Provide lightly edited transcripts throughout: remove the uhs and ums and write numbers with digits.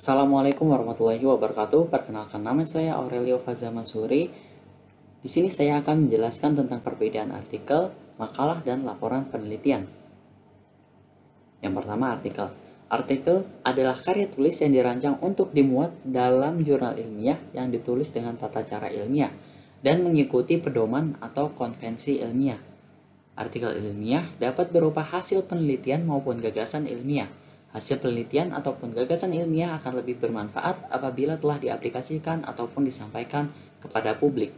Assalamualaikum warahmatullahi wabarakatuh. Perkenalkan, nama saya Aurelio Faza Mansuri. Di sini saya akan menjelaskan tentang perbedaan artikel, makalah, dan laporan penelitian. Yang pertama, artikel. Artikel adalah karya tulis yang dirancang untuk dimuat dalam jurnal ilmiah yang ditulis dengan tata cara ilmiah dan mengikuti pedoman atau konvensi ilmiah. Artikel ilmiah dapat berupa hasil penelitian maupun gagasan ilmiah. Hasil penelitian ataupun gagasan ilmiah akan lebih bermanfaat apabila telah diaplikasikan ataupun disampaikan kepada publik.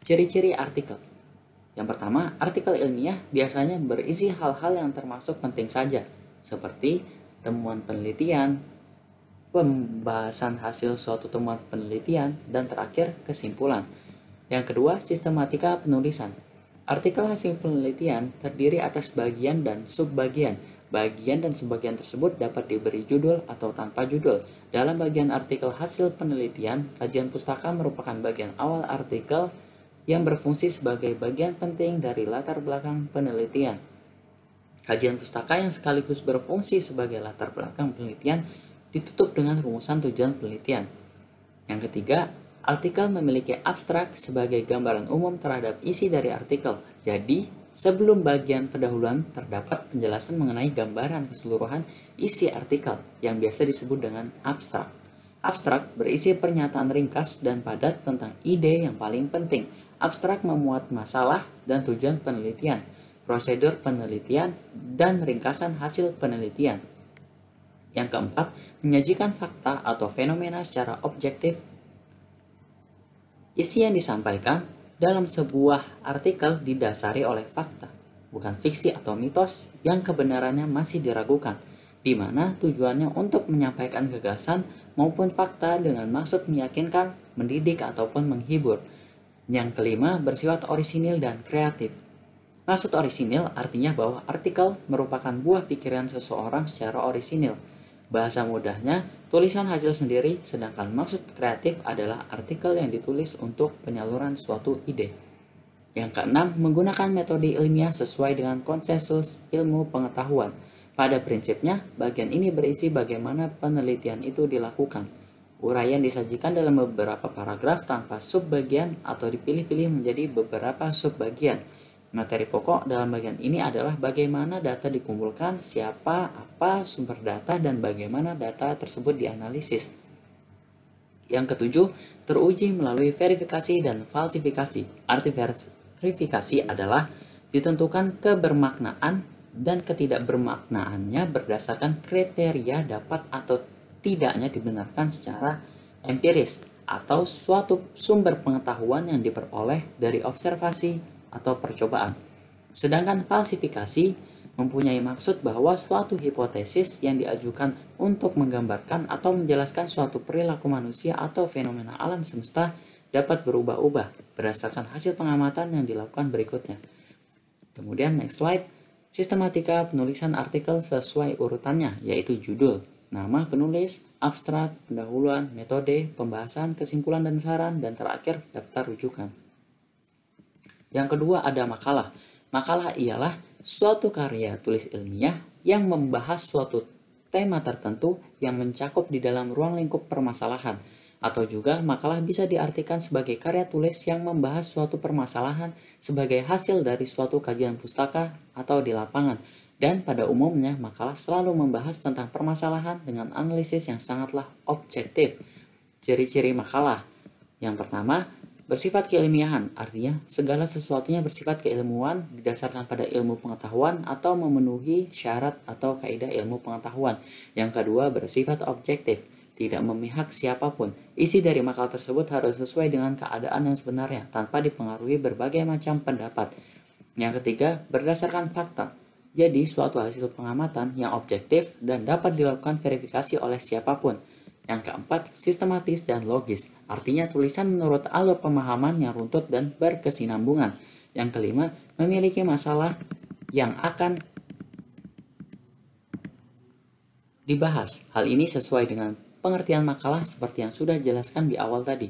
Ciri-ciri artikel. Yang pertama, artikel ilmiah biasanya berisi hal-hal yang termasuk penting saja, seperti temuan penelitian, pembahasan hasil suatu temuan penelitian, dan terakhir, kesimpulan. Yang kedua, sistematika penulisan. Artikel hasil penelitian terdiri atas bagian dan subbagian. Bagian dan subbagian tersebut dapat diberi judul atau tanpa judul. Dalam bagian artikel hasil penelitian, kajian pustaka merupakan bagian awal artikel yang berfungsi sebagai bagian penting dari latar belakang penelitian. Kajian pustaka yang sekaligus berfungsi sebagai latar belakang penelitian ditutup dengan rumusan tujuan penelitian. Yang ketiga, artikel memiliki abstrak sebagai gambaran umum terhadap isi dari artikel. Jadi, sebelum bagian pendahuluan terdapat penjelasan mengenai gambaran keseluruhan isi artikel yang biasa disebut dengan abstrak. Abstrak berisi pernyataan ringkas dan padat tentang ide yang paling penting. Abstrak memuat masalah dan tujuan penelitian, prosedur penelitian, dan ringkasan hasil penelitian. Yang keempat, menyajikan fakta atau fenomena secara objektif. Isi yang disampaikan dalam sebuah artikel didasari oleh fakta, bukan fiksi atau mitos yang kebenarannya masih diragukan, di mana tujuannya untuk menyampaikan gagasan maupun fakta dengan maksud meyakinkan, mendidik, ataupun menghibur. Yang kelima, bersifat orisinil dan kreatif. Maksud orisinil artinya bahwa artikel merupakan buah pikiran seseorang secara orisinil. Bahasa mudahnya, tulisan hasil sendiri, sedangkan maksud kreatif adalah artikel yang ditulis untuk penyaluran suatu ide. Yang keenam, menggunakan metode ilmiah sesuai dengan konsensus ilmu pengetahuan. Pada prinsipnya, bagian ini berisi bagaimana penelitian itu dilakukan. Uraian disajikan dalam beberapa paragraf tanpa subbagian atau dipilih-pilih menjadi beberapa subbagian. Materi pokok dalam bagian ini adalah bagaimana data dikumpulkan, siapa, apa sumber data, dan bagaimana data tersebut dianalisis. Yang ketujuh, teruji melalui verifikasi dan falsifikasi. Arti verifikasi adalah ditentukan kebermaknaan dan ketidakbermaknaannya berdasarkan kriteria dapat atau tidaknya dibenarkan secara empiris atau suatu sumber pengetahuan yang diperoleh dari observasi atau percobaan. Sedangkan falsifikasi mempunyai maksud bahwa suatu hipotesis yang diajukan untuk menggambarkan atau menjelaskan suatu perilaku manusia atau fenomena alam semesta dapat berubah-ubah berdasarkan hasil pengamatan yang dilakukan berikutnya. Kemudian next slide, sistematika penulisan artikel sesuai urutannya, yaitu judul, nama penulis, abstrak, pendahuluan, metode, pembahasan, kesimpulan dan saran, dan terakhir daftar rujukan. Yang kedua ada makalah. Makalah ialah suatu karya tulis ilmiah yang membahas suatu tema tertentu yang mencakup di dalam ruang lingkup permasalahan. Atau juga makalah bisa diartikan sebagai karya tulis yang membahas suatu permasalahan sebagai hasil dari suatu kajian pustaka atau di lapangan. Dan pada umumnya makalah selalu membahas tentang permasalahan dengan analisis yang sangatlah objektif. Ciri-ciri makalah. Yang pertama, bersifat keilmiahan, artinya segala sesuatunya bersifat keilmuan didasarkan pada ilmu pengetahuan atau memenuhi syarat atau kaidah ilmu pengetahuan. Yang kedua, bersifat objektif, tidak memihak siapapun. Isi dari makalah tersebut harus sesuai dengan keadaan yang sebenarnya, tanpa dipengaruhi berbagai macam pendapat. Yang ketiga, berdasarkan fakta. Jadi, suatu hasil pengamatan yang objektif dan dapat dilakukan verifikasi oleh siapapun. Yang keempat, sistematis dan logis. Artinya tulisan menurut alur pemahaman yang runtut dan berkesinambungan. Yang kelima, memiliki masalah yang akan dibahas. Hal ini sesuai dengan pengertian makalah seperti yang sudah dijelaskan di awal tadi.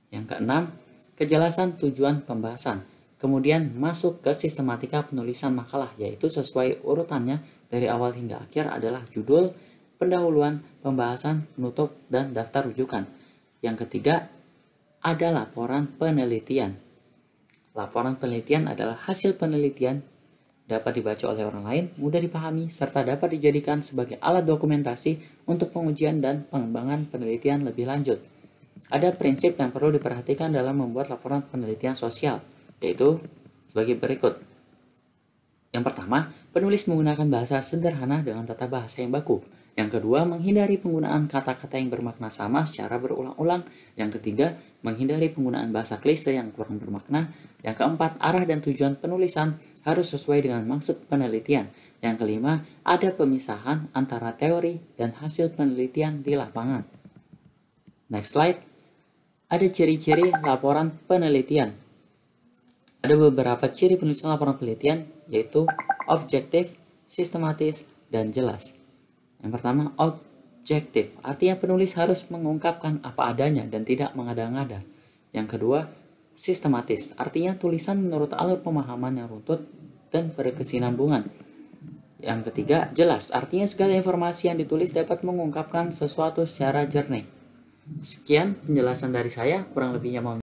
Yang keenam, kejelasan tujuan pembahasan. Kemudian masuk ke sistematika penulisan makalah, yaitu sesuai urutannya dari awal hingga akhir adalah judul, pendahuluan, pembahasan, penutup, dan daftar rujukan. Yang ketiga, ada laporan penelitian. Laporan penelitian adalah hasil penelitian, dapat dibaca oleh orang lain, mudah dipahami, serta dapat dijadikan sebagai alat dokumentasi untuk pengujian dan pengembangan penelitian lebih lanjut. Ada prinsip yang perlu diperhatikan dalam membuat laporan penelitian sosial, yaitu sebagai berikut. Yang pertama, penulis menggunakan bahasa sederhana dengan tata bahasa yang baku. Yang kedua, menghindari penggunaan kata-kata yang bermakna sama secara berulang-ulang. Yang ketiga, menghindari penggunaan bahasa klise yang kurang bermakna. Yang keempat, arah dan tujuan penulisan harus sesuai dengan maksud penelitian. Yang kelima, ada pemisahan antara teori dan hasil penelitian di lapangan. Next slide. Ada ciri-ciri laporan penelitian. Ada beberapa ciri penulisan laporan penelitian, yaitu objektif, sistematis, dan jelas. Yang pertama, objektif. Artinya penulis harus mengungkapkan apa adanya dan tidak mengada-ngada. Yang kedua, sistematis. Artinya tulisan menurut alur pemahaman yang runtut dan berkesinambungan. Yang ketiga, jelas. Artinya segala informasi yang ditulis dapat mengungkapkan sesuatu secara jernih. Sekian penjelasan dari saya, kurang lebihnya mohon